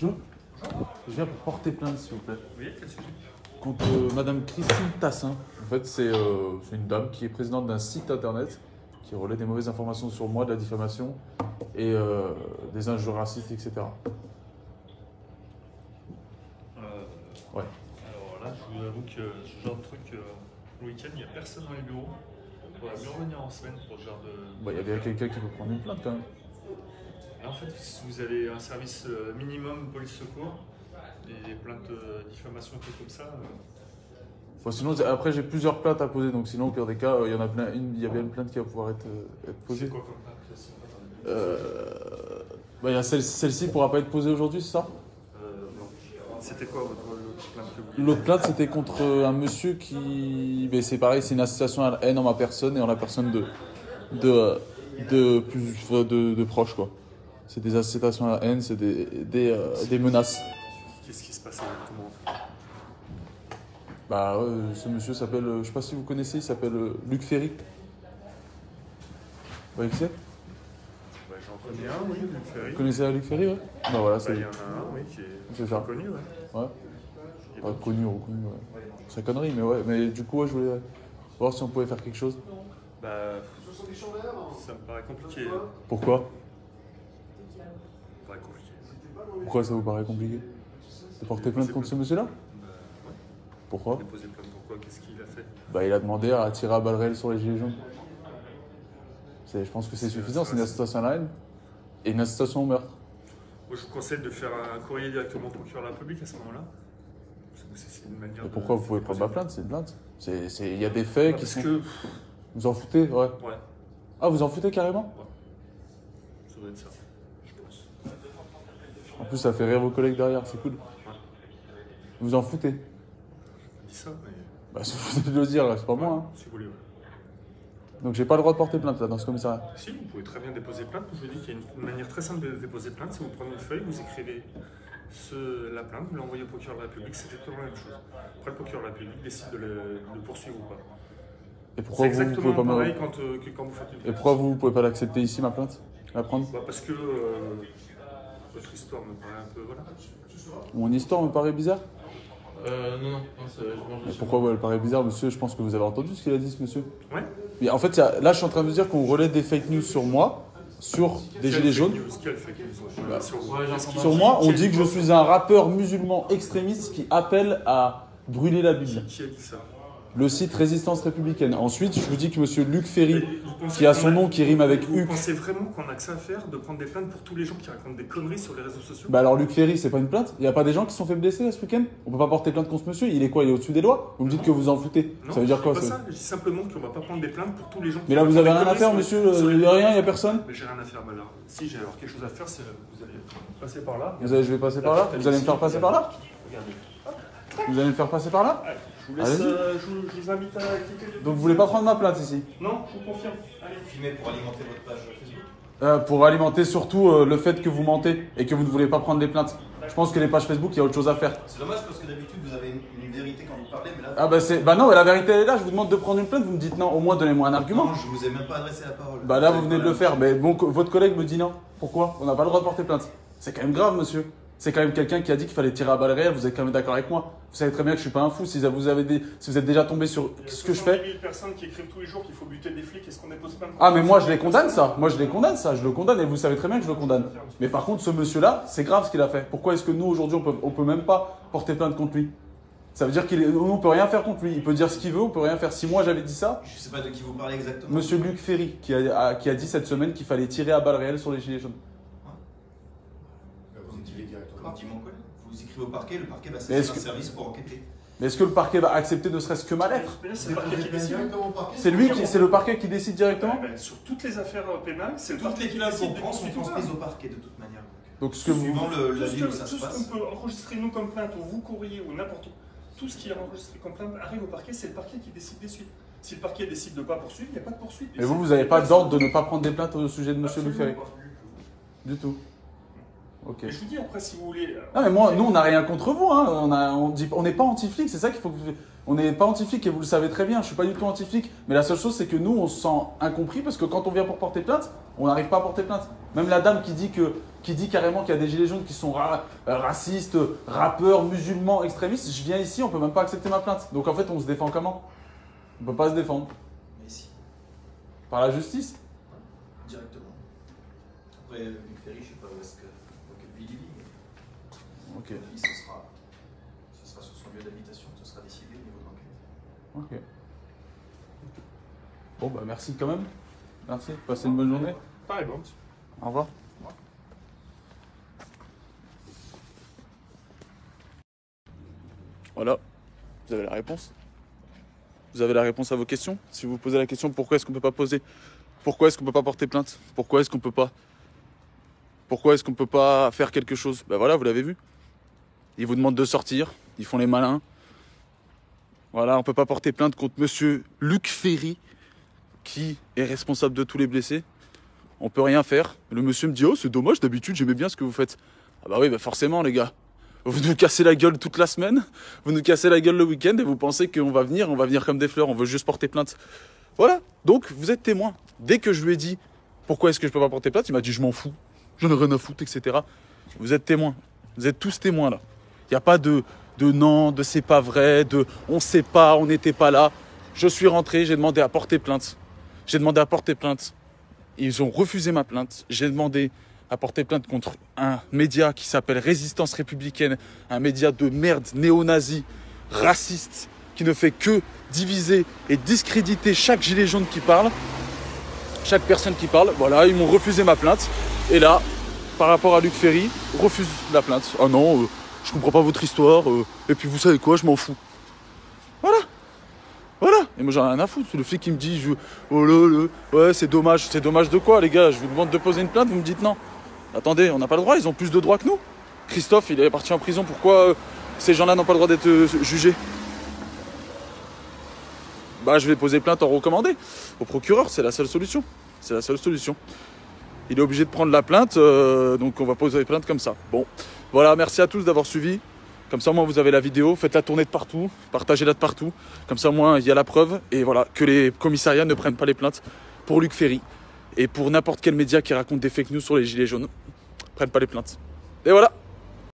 Bonjour. Je viens pour porter plainte, s'il vous plaît. Oui, quel sujet? Contre Madame Christine Tassin. En fait, c'est une dame qui est présidente d'un site internet qui relaie des mauvaises informations sur moi, de la diffamation et des injures racistes, etc. Ouais. Alors là, je vous avoue que ce genre de truc, le week-end, il n'y a personne dans les bureaux. On pourrait mieux revenir en semaine pour ce genre de... Bah, il y a bien quelqu'un qui peut prendre une plainte quand même. Là, en fait, si vous avez un service minimum police-secours, des plaintes diffamation, trucs comme ça... Bon, sinon, après, j'ai plusieurs plaintes à poser, donc sinon, au pire des cas, il y en a plein. Il y a bien une plainte qui va pouvoir être posée. C'est quoi comme plainte? Bah, il y a celle-ci ne pourra pas être posée aujourd'hui, c'est ça? Non. C'était quoi l'autre plainte que vous... L'autre plainte, c'était contre un monsieur qui... Mais c'est pareil, c'est une association à la haine en ma personne et en la personne de proches, quoi. C'est des incitations à la haine, c'est des menaces. Qu'est-ce qui se passe exactement? Bah, ce monsieur s'appelle, je sais pas si vous connaissez, il s'appelle Luc Ferry. Vous voyez qui c'est? Bah, j'en connais un, oui, Luc Ferry. Vous connaissez Luc Ferry, ouais? Bah voilà, Bah, c'est il y en a un, oui, qui c'est est ça. connu, ouais. Ouais. Pas connu, reconnu, ouais. C'est connerie, mais ouais. Mais du coup, ouais, je voulais voir si on pouvait faire quelque chose. Bah, ça me paraît compliqué. Pourquoi? Ça me paraît compliqué. Pourquoi ça vous paraît compliqué? De porter plainte contre ce monsieur-là? Bah, ouais. Pourquoi? Déposer plainte pourquoi? Qu'est-ce qu'il a fait? Bah, il a demandé à tirer à balles réelles sur les gilets jaunes. Je pense que c'est suffisant, c'est une incitation à la haine et une incitation au meurtre. Moi, je vous conseille de faire un courrier directement au procureur de la République à ce moment-là. C'est une manière Et pourquoi vous pouvez prendre ma plainte? C'est une plainte. Il y a des faits qui parce sont... que... Vous en foutez? Ouais. Ouais, Ah, vous en foutez carrément? ça doit être ça, je pense. En plus, ça fait rire vos collègues derrière, c'est cool. Ouais. Vous en foutez? Je dis ça, mais... Bah, c'est vous de le dire, là, c'est pas moi. Hein. Si vous voulez, ouais. Donc, j'ai pas le droit de porter plainte là dans ce commissariat. Si, vous pouvez très bien déposer plainte. Je vous dis qu'il y a une manière très simple de déposer plainte. Si vous prenez une feuille, vous écrivez la plainte, vous l'envoyez au procureur de la République, c'est exactement la même chose. Après, le procureur de la République décide de le poursuivre ou pas. Et pourquoi C'est vous exactement pouvez pas pareil que quand vous faites une Et plainte. pourquoi vous pouvez pas l'accepter ici, ma plainte? La prendre? Bah parce que votre histoire me paraît un peu... Voilà. Mon histoire me paraît bizarre. Non, je mange. Pourquoi elle paraît bizarre, monsieur? Je pense que vous avez entendu ce qu'il a dit, ce monsieur. Ouais. Mais en fait, là, je suis en train de vous dire qu'on relaie des fake news sur moi, sur des gilets jaunes. Quelle fake news? Sur moi, on dit que je suis un rappeur musulman extrémiste qui appelle à brûler la Bible. Qui a dit ça? Le site Résistance Républicaine. Ensuite, je vous dis que monsieur Luc Ferry, Et vous pensez qui a qu'on son nom qui rime avec Vous Huc. pensez vraiment qu'on a que ça à faire de prendre des plaintes pour tous les gens qui racontent des conneries sur les réseaux sociaux? Bah alors Luc Ferry, c'est pas une plainte? Il y a pas des gens qui se sont fait blesser là, ce week-end? On peut pas porter plainte contre ce monsieur? Il est quoi? Il est au-dessus des lois? Vous me dites que vous en foutez? Non, Ça veut dire je quoi dis pas ça? ça. Je dis simplement qu'on va pas prendre des plaintes pour tous les gens qui Mais là, vous racontent avez des rien à faire, conneries monsieur? sur les- Il y a rien, il y a personne? Mais j'ai rien à faire, bah là. Si j'ai alors quelque chose à faire, c'est vous allez passer par là. Je vais passer par là? Vous allez me faire passer par là? Regardez. Vous allez me faire passer par là? Allez, je vous laisse, Allez-y. je vous invite à cliquer. Donc vous voulez pas prendre ma plainte ici? Non, je vous confirme. Allez. Filmer pour alimenter votre page Facebook. Pour alimenter surtout le fait que vous mentez et que vous ne voulez pas prendre les plaintes. Je pense que les pages Facebook, il y a autre chose à faire. C'est dommage parce que d'habitude vous avez une vérité quand vous parlez, mais là. Ah bah non, mais la vérité elle est là, je vous demande de prendre une plainte, vous me dites non, au moins donnez-moi un argument. Non, je vous ai même pas adressé la parole. Bah là vous venez de le faire, mais bon, votre collègue me dit non. Pourquoi? On n'a pas le droit de porter plainte. C'est quand même grave, monsieur. C'est quand même quelqu'un qui a dit qu'il fallait tirer à balles réelles, vous êtes quand même d'accord avec moi. Vous savez très bien que je suis pas un fou, si vous êtes déjà tombé sur ce que je fais. 70 000 personnes qui écrivent tous les jours qu'il faut buter des flics, est-ce qu'on dépose plainte? Ah mais moi je les condamne ça, je le condamne et vous savez très bien que je le condamne. Mais par contre ce monsieur là, c'est grave ce qu'il a fait. Pourquoi est-ce que nous aujourd'hui on peut même pas porter plainte contre lui? Ça veut dire qu'on peut rien faire contre lui, il peut dire ce qu'il veut, on peut rien faire. Si moi j'avais dit ça, Je sais pas de qui vous parlez exactement. monsieur Luc Ferry qui a dit cette semaine qu'il fallait tirer à balles réelles sur les gilets jaunes. Vous écrivez directement. Vous écrivez au parquet, le parquet va Mais saisir est-ce un que- service pour enquêter. Mais est-ce que le parquet va accepter ne serait-ce que ma lettre? Mais là, c'est le parquet qui décide. C'est le parquet qui décide directement? Ben, sur toutes les affaires pénales, c'est le Toutes parquet les qui plaintes décide qu'on de prend sont poursuivre tout ça. transmises au parquet de toute manière. Donc ce que vous... Suivant la ville où ça Tout se ce passe. qu'on peut enregistrer nous comme plainte, ou vous courrier, ou n'importe où, tout ce qui est enregistré comme plainte arrive au parquet, c'est le parquet qui décide des suites. Si le parquet décide de ne pas poursuivre, il n'y a pas de poursuite. Mais vous n'avez pas d'ordre de ne pas prendre des plaintes au sujet de monsieur Luc Ferry? Du tout. Ok. Et je vous dis après, si vous voulez. Non, mais nous, on n'a rien contre vous. Hein. On n'est pas anti-flic, c'est ça qu'il faut que vous. On n'est pas anti-flic et vous le savez très bien. Je suis pas du tout anti-flic. Mais la seule chose, c'est que nous, on se sent incompris parce que quand on vient pour porter plainte, on n'arrive pas à porter plainte. Même la dame qui dit carrément qu'il y a des gilets jaunes qui sont racistes, rappeurs, musulmans, extrémistes, je viens ici, on peut même pas accepter ma plainte. Donc en fait, on se défend comment? On peut pas se défendre. Mais si, Par la justice. directement. Après, Luc Ferry, je sais pas où est-ce que, dans quelle ville il vit, mais Ok. à mon avis, ce sera sur son lieu d'habitation, ce sera décidé au niveau de l'enquête. Ok. Bon, bah merci quand même. Merci. Passez une bonne journée. Pareil, bon. Au revoir. Voilà, vous avez la réponse. Vous avez la réponse à vos questions. Si vous vous posez la question pourquoi est-ce qu'on peut pas poser, pourquoi est-ce qu'on peut pas porter plainte, pourquoi est-ce qu'on peut pas faire quelque chose, ben voilà, vous l'avez vu. Ils vous demandent de sortir, ils font les malins. Voilà, on peut pas porter plainte contre monsieur Luc Ferry, qui est responsable de tous les blessés. On peut rien faire. Le monsieur me dit oh c'est dommage, d'habitude j'aimais bien ce que vous faites. Ah bah oui, bah forcément les gars. Vous nous cassez la gueule toute la semaine, vous nous cassez la gueule le week-end et vous pensez qu'on va venir comme des fleurs, on veut juste porter plainte. Voilà, donc vous êtes témoin. Dès que je lui ai dit pourquoi est-ce que je peux pas porter plainte, il m'a dit je m'en fous, j'en ai rien à foutre, etc. Vous êtes témoins, vous êtes tous témoins là. Il n'y a pas de non, de c'est pas vrai, de on sait pas, on n'était pas là. Je suis rentré, j'ai demandé à porter plainte. Ils ont refusé ma plainte. J'ai demandé à porter plainte contre un média qui s'appelle Résistance Républicaine, un média de merde néo-nazi, raciste, qui ne fait que diviser et discréditer chaque gilet jaune qui parle, chaque personne qui parle. Voilà, ils m'ont refusé ma plainte. Et là, par rapport à Luc Ferry, refuse la plainte. Ah non, je comprends pas votre histoire. Et puis vous savez quoi, je m'en fous. Voilà. Voilà, et moi j'en ai rien à foutre. Le flic qui me dit oh là, ouais c'est dommage. C'est dommage de quoi les gars? Je vous demande de poser une plainte, vous me dites non. Attendez, on n'a pas le droit, ils ont plus de droits que nous. Christophe, il est parti en prison, pourquoi ces gens-là n'ont pas le droit d'être jugés? Bah je vais poser plainte en recommandé au procureur, c'est la seule solution. C'est la seule solution. Il est obligé de prendre la plainte, donc on va poser plainte comme ça. Bon, voilà, merci à tous d'avoir suivi. Comme ça, au moins, vous avez la vidéo. Faites-la tourner de partout. Partagez-la de partout. Comme ça, au moins, il y a la preuve. Et voilà, que les commissariats ne prennent pas les plaintes pour Luc Ferry. Et pour n'importe quel média qui raconte des fake news sur les gilets jaunes. Prennent pas les plaintes. Et voilà.